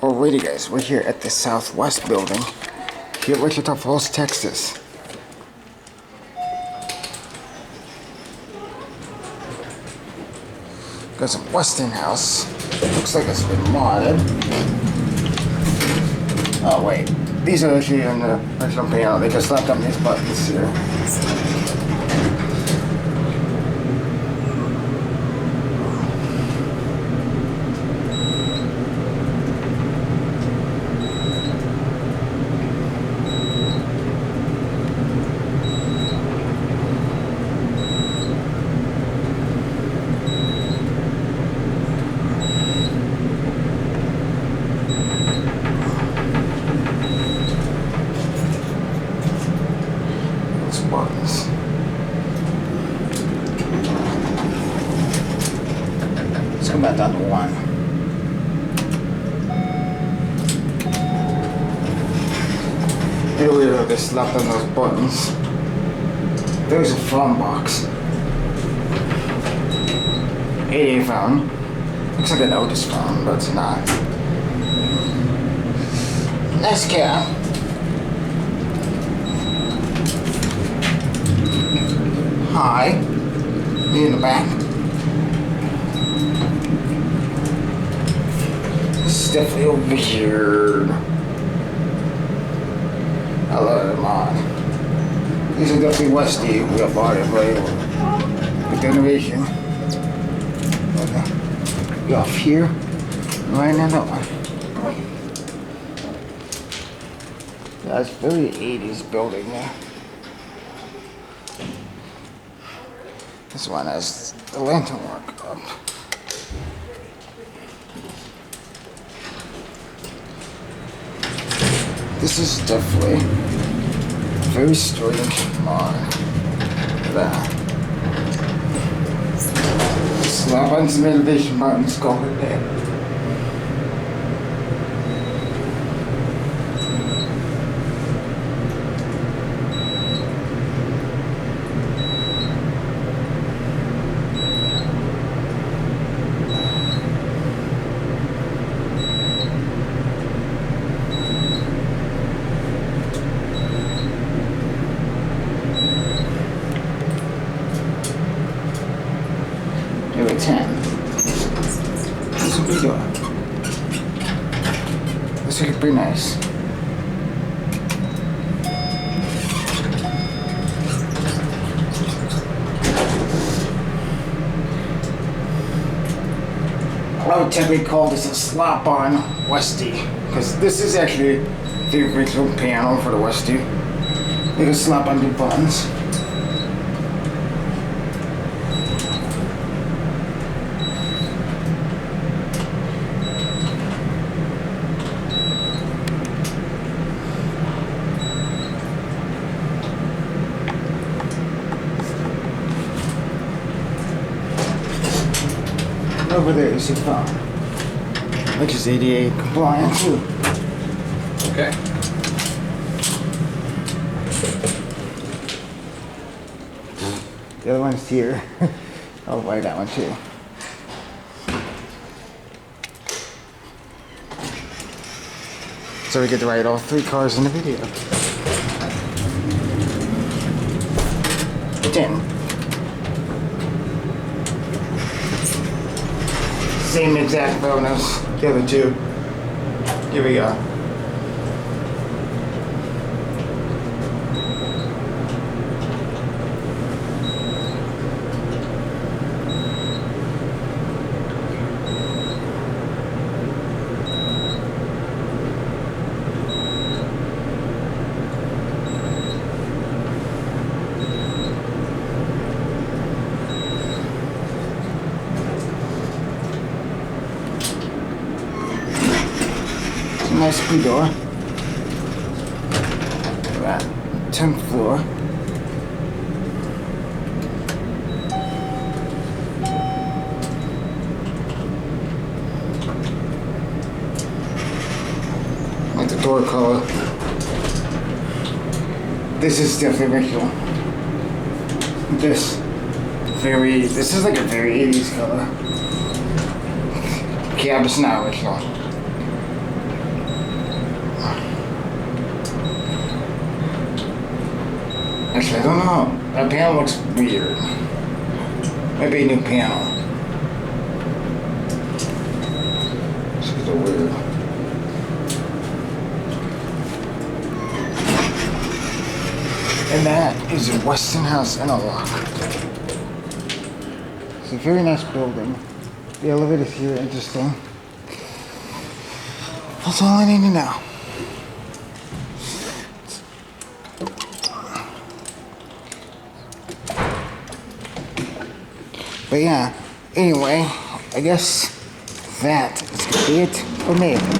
Alrighty guys, we're here at the Southwest building here at Wichita Falls, Texas. Got some Westinghouse. Looks like it's been modded. Oh wait, these are actually in the original panel. They just slapped on these buttons here. Buttons. Let's go back down to 1. Earlier they slapped on those buttons. There's a phone box. 88 phone. Looks like an Otis phone, but it's not. Nice car. Hi, me in the back. This is definitely weird. I love it, man. These are definitely Westy. We got bought it, but good innovation. Okay. Go off here, right in that one. That's very 80s building there. This one has the lantern work up. This is definitely very strange mod. That. Slap on some innovation buttons, go with it. Here at 10. This will be good. This will be pretty nice. I would typically call this a slap-on Westy, because this is actually the original panel for the Westy. They can slap on the buttons. Over there is your phone, which is ADA compliant too. Okay. The other one's here. I'll buy that one too. So we get to ride all 3 cars in the video. 10. Same exact bonus. The other 2. Here we go. Nice blue door. Look at that. 10th floor. Like the door color. This is definitely original. This is like a very 80s color. Cab is not original. Actually, I don't know. That panel looks weird. Maybe a new panel. This is a weird. And that is a Westinghouse interlock. It's a very nice building. The elevators here are interesting. That's all I need to know. But yeah, anyway, I guess that is it for me.